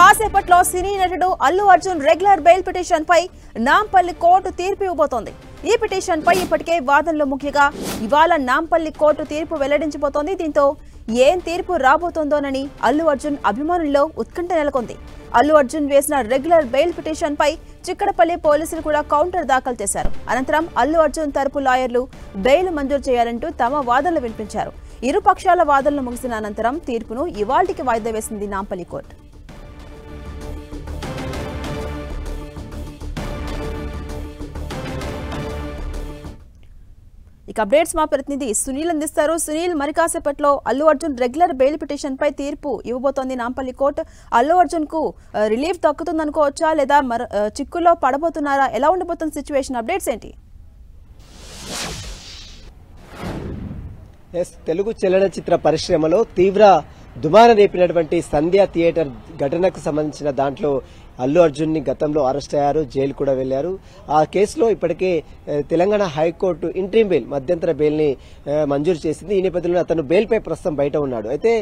కాసేపట్లో సినీ నటుడు Allu Arjun regular bail petition పై నాంపల్లి కోర్టు తీర్పు ఇవ్వబోతోంది. ఈ పిటిషన్ పై ఇప్పటికే వాదనలు ముఖ్యంగా ఇవాళ నాంపల్లి కోర్టు తీర్పు వెల్లడించబోతోంది. దీంతో ఏం తీర్పు రాబోతోందోనని అల్లు అర్జున్ అభిమానుల్లో ఉత్కంఠ నెలకొంది. అల్లు అర్జున్ వేసిన రెగ్యులర్ బెయిల్ పిటిషన్ పై చిక్కడపల్లి పోలీసులు కూడా కౌంటర్ దాఖలు చేశారు. అనంతరం అల్లు అర్జున్ తరపు లాయర్లు బెయిల్ మంజూరు చేయాలంటూ తమ వాదనలు వినిపించారు. ఇరు పక్షాల వాదనలు ముగిసిన అనంతరం తీర్పును ఇవాళ్టికి వాయిదా వేసింది నాంపల్లి కోర్టు. ఇక అప్డేట్స్ మా ప్రతినిధి సునీల్ అందిస్తారు. సునీల్, మరి కాసేపట్లో Allu Arjun regular bail petition పై తీర్పు ఇవ్వబోతోంది నాంపల్లి కోర్టు. అల్లు అర్జున్ కు రిలీఫ్ దక్కుతుంది అనుకోవచ్చా, లేదా చిక్కుల్లో పడబోతున్నారా? ఎలా ఉండబోతుంది సిచ్యువేషన్? అప్డేట్స్ ఏంటి? తెలుగు చలనచిత్ర పరిశ్రమలో తీవ్ర దుమారం రేపినటువంటి సంధ్య థియేటర్ ఘటనకు సంబంధించిన దాంట్లో అల్లు అర్జున్ ని గతంలో అరెస్ట్ అయ్యారు, జైలు కూడా వెళ్లారు. ఆ కేసులో ఇప్పటికే తెలంగాణ హైకోర్టు ఇంట్రీమ్ బెయిల్, మధ్యంతర బెయిల్ ని మంజూరు చేసింది. ఈ నేపథ్యంలో అతను బెయిల్ పై ప్రస్తుతం బయట ఉన్నాడు. అయితే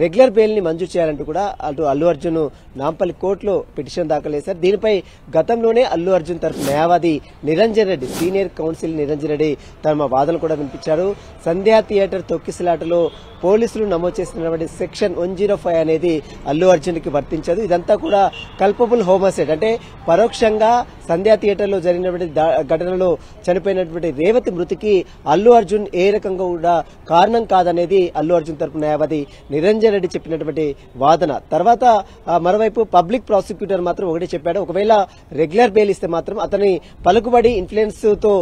రెగ్యులర్ బెయిల్ ని మంజూరు చేయాలంటూ కూడా అటు అల్లు అర్జున్ నాంపల్లి కోర్టులో పిటిషన్ దాఖలు చేశారు. దీనిపై గతంలోనే అల్లు అర్జున్ తరఫు న్యాయవాది నిరంజన్ రెడ్డి, సీనియర్ కౌన్సిల్ నిరంజన్ రెడ్డి తమ వాదనలు కూడా వినిపించారు. సంధ్యా థియేటర్ తొక్కిసలాటలో పోలీసులు నమోదు చేసినటువంటి సెక్షన్ 105 అనేది అల్లు అర్జున్ కి వర్తించదు. ఇదంతా కూడా కల్పబుల్ హోమసైడ్, అంటే పరోక్షంగా సంధ్యా థియేటర్ లో జరిగినటువంటి ఘటనలో చనిపోయినటువంటి రేవతి మృతికి అల్లు అర్జున్ ఏ రకంగా కూడా కారణం కాదనేది అల్లు అర్జున్ తరపు న్యాయవాది నిరంజన్ రెడ్డి చెప్పినటువంటి వాదన. తర్వాత మరోవైపు పబ్లిక్ ప్రాసిక్యూటర్ మాత్రం ఒకటే చెప్పాడు, ఒకవేళ రెగ్యులర్ బెయిల్ ఇస్తే మాత్రం అతని పలుకుబడి ఇన్ఫ్లుయెన్స్ తో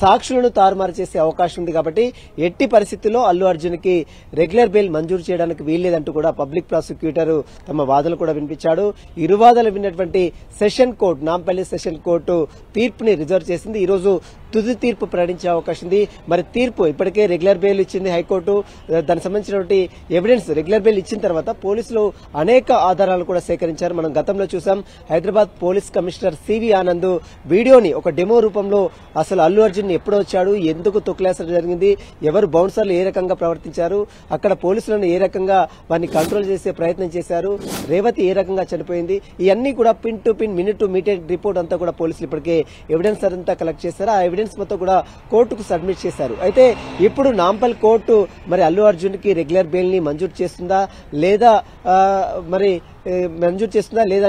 సాక్షులను తారుమారు చేసే అవకాశం ఉంది. కాబట్టి ఎట్టి పరిస్థితుల్లో అల్లు అర్జున్ కి రెగ్యులర్ బెయిల్ మంజూరు చేయడానికి వీల్లేదంటూ కూడా పబ్లిక్ ప్రాసిక్యూటర్ తమ వాదనలు కూడా వినిపించాడు. ఇరు వాదనలు విన్నటువంటి session court, Nampally session court తీర్పుని రిజర్వ్ చేసింది. ఈ రోజు తుది తీర్పు ప్రకటించే అవకాశం ఉంది. మరి తీర్పు ఇప్పటికే రెగ్యులర్ బెయిల్ ఇచ్చింది హైకోర్టు. దానికి సంబంధించినటువంటి ఎవిడెన్స్ రెగ్యులర్ బెయిల్ ఇచ్చిన తర్వాత పోలీసులు అనేక ఆధారాలు కూడా సేకరించారు. మనం గతంలో చూసాం, హైదరాబాద్ పోలీస్ కమిషనర్ సివి ఆనంద్ వీడియోని ఒక డెమో రూపంలో అసలు అల్లు అర్జున్ ఎప్పుడు వచ్చాడు, ఎందుకు తొక్కిలేసడం జరిగింది, ఎవరు బౌన్సర్లు ఏ రకంగా ప్రవర్తించారు, అక్కడ పోలీసులను ఏ రకంగా వారిని కంట్రోల్ చేసే ప్రయత్నం చేశారు, రేవతి ఏ రకంగా చనిపోయింది, ఇవన్నీ కూడా pin to pin, minute to minute report అంతా కూడా పోలీసులు ఇప్పటికే ఎవిడెన్స్ అంతా కలెక్ట్ చేశారు. ఆ ఎవిడెన్స్ మొత్తం కూడా కోర్టుకు సబ్మిట్ చేశారు. అయితే ఇప్పుడు నాంపల్లి కోర్టు మరి అల్లు అర్జున్ కి రెగ్యులర్ బెయిల్ ని మంజూరు చేస్తుందా లేదా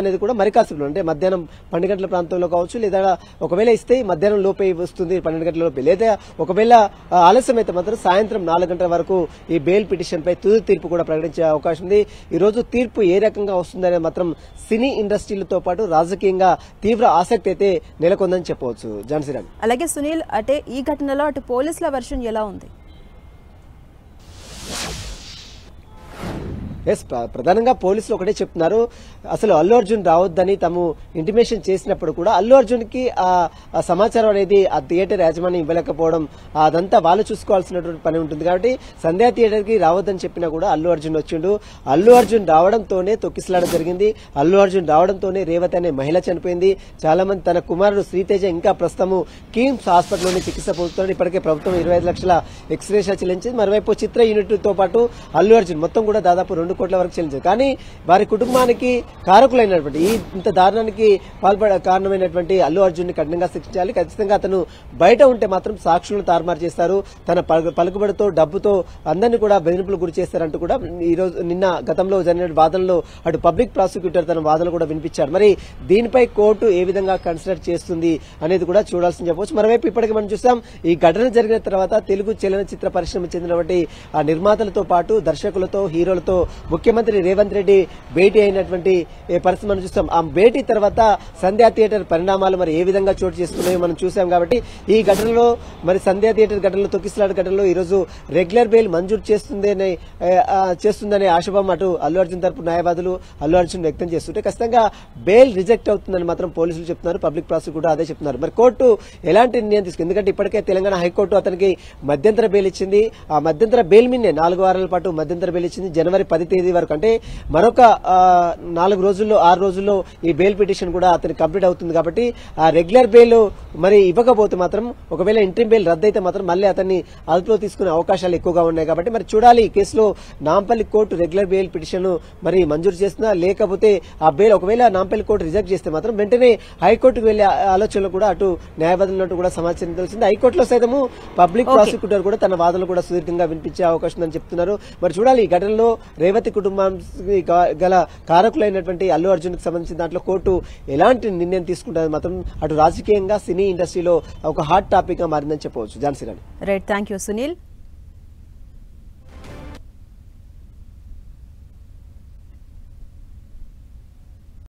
అనేది కూడా మరి కాసేపు, అంటే మధ్యాహ్నం 12 గంటల ప్రాంతంలో కావచ్చు, లేదా ఒకవేళ ఇస్తే మధ్యాహ్నం లోపే వస్తుంది 12 గంటల లోపే, లేదా ఒకవేళ ఆలస్యం అయితే మాత్రం సాయంత్రం 4 గంటల వరకు ఈ బెయిల్ పిటిషన్ పై తుది తీర్పు కూడా ప్రకటించే అవకాశం ఉంది. ఈ రోజు తీర్పు ఏ రకంగా వస్తుందనే మాత్రం సినీ ఇండస్ట్రీలతో పాటు రాజకీయంగా తీవ్ర ఆసక్తి అయితే నెలకొందని చెప్పవచ్చు. జాన్సీరామ్. అలాగే సునీల్, అంటే ఈ ఘటనలో అటు పోలీసుల వెర్షన్ ఎలా ఉంది? ప్రధానంగా పోలీసులు ఒకటే చెప్తున్నారు, అసలు అల్లు అర్జున్ రావద్దని తాము ఇంటిమేషన్ చేసినప్పుడు కూడా అల్లు అర్జున్ కి ఆ సమాచారం అనేది ఆ థియేటర్ యాజమాన్యం ఇవ్వలేకపోవడం, అదంతా వాళ్ళు చూసుకోవాల్సినటువంటి పని ఉంటుంది. కాబట్టి సంధ్యా థియేటర్ కి రావద్దని చెప్పినా కూడా అల్లు అర్జున్ వచ్చిండు. అల్లు అర్జున్ రావడంతోనే తొక్కిసలాట జరిగింది. అల్లు అర్జున్ రావడంతోనే రేవతి అనే మహిళ చనిపోయింది. చాలా మంది, తన కుమారుడు శ్రీతేజ ఇంకా ప్రస్తుతం కిమ్స్ హాస్పిటల్లోనే చికిత్స పొందుతున్నాడు. ఇప్పటికే ప్రభుత్వం 25 లక్షల ఎక్స్గ్రేషియా చెల్లించింది. మరోవైపు చిత్ర యూనిట్ తో పాటు అల్లు అర్జున్ మొత్తం కూడా దాదాపు 2 కోట్ల వరకు చెల్లించారు. కానీ వారి కుటుంబానికి కారకులైనటువంటి, ఈ ఇంత దారుణానికి కారణమైనటువంటి అల్లు అర్జున్ ని కఠినంగా శిక్షించాలి. ఖచ్చితంగా అతను బయట ఉంటే మాత్రం సాక్షులను తారుమారు చేస్తారు, తన పలుకుబడితో డబ్బుతో అందరినీ కూడా బెదిరింపులు గురి చేస్తారంటూ కూడా ఈ రోజు గతంలో జరిగిన వాదనలో అటు పబ్లిక్ ప్రాసిక్యూటర్ తన వాదనలు కూడా వినిపించారు. మరి దీనిపై కోర్టు ఏ విధంగా కన్సిడర్ చేస్తుంది అనేది కూడా చూడాల్సింది చెప్పవచ్చు. మరోవైపు ఇప్పటికీ మనం చూసాం, ఈ ఘటన జరిగిన తర్వాత తెలుగు చలనచిత్ర పరిశ్రమకు చెందినటువంటి ఆ నిర్మాతలతో పాటు దర్శకులతో, హీరోలతో ముఖ్యమంత్రి రేవంత్ రెడ్డి భేటీ అయినటువంటి పరిస్థితి మనం చూస్తాం. ఆ భేటీ తర్వాత సంధ్యా థియేటర్ పరిణామాలు మరి ఏ విధంగా చోటు చేసుకున్నాయో మనం చూసాం. కాబట్టి ఈ ఘటనలో మరి సంధ్యా థియేటర్ ఘటనలో, తొక్కిసలాట ఘటనలో ఈ రోజు రెగ్యులర్ బెయిల్ మంజూరు చేస్తుందనే ఆశాభావం అటు అల్లు అర్జున్ తరపు న్యాయవాదులు అల్లు అర్జున్ వ్యక్తం చేస్తుంటే ఖచ్చితంగా బెయిల్ రిజెక్ట్ అవుతుందని మాత్రం పోలీసులు చెప్తున్నారు, పబ్లిక్ ప్రాసిక్యూటర్ అదే చెప్తున్నారు. మరి కోర్టు ఎలాంటి నిర్ణయం తీసుకుంది? ఎందుకంటే ఇప్పటికే తెలంగాణ హైకోర్టు అతనికి మధ్యంతర బెయిల్ ఇచ్చింది. ఆ మధ్యంతర బెయిల్ మీదే 4 వారాల పాటు మధ్యంతర బెయిల్ ఇచ్చింది. జనవరి 10 తేదీ వరకు అంటే మరొక 4 రోజుల్లో 6 రోజుల్లో ఈ బెయిల్ పిటిషన్ కూడా అతనికి కంప్లీట్ అవుతుంది కాబట్టి ఆ రెగ్యులర్ బెయిల్ మరి ఇవ్వకపోతే మాత్రం ఒకవేళ ఇంట్రీమ్ బెయిల్ రద్దయితే మాత్రం మళ్ళీ అతన్ని అదుపులో తీసుకునే అవకాశాలు ఎక్కువగా ఉన్నాయి కాబట్టి మరి చూడాలి ఈ కేసులో Nampally court regular bail petition మరి మంజూరు చేస్తుందా లేకపోతే ఆ బెయిల్ ఒకవేళ నాంపల్లి కోర్టు రిజెక్ట్ చేస్తే మాత్రం వెంటనే హైకోర్టుకు వెళ్లే ఆలోచనలు కూడా అటు న్యాయవాదులు కూడా సమాచారం తెలిసింది. హైకోర్టులో సైతము పబ్లిక్ ప్రాసిక్యూటర్ కూడా తన వాదనలు కూడా సుదీర్ఘంగా వినిపించే అవకాశం ఉందని చెప్తున్నారు. మరి చూడాలి ఈ ఘటనలో రేవతి కుటుంబానికి గల కారకులైనటువంటి అల్లు అర్జున్ కి సంబంధించిన దాంట్లో కోర్టు ఎలాంటి నిర్ణయం తీసుకుంటుంది మాత్రం అటు రాజకీయంగా సినీ ఇండస్ట్రీలో ఒక హాట్ టాపిక్ గా మారిందని చెప్పవచ్చు. Jhansi Rani. Right, thank you Sunil.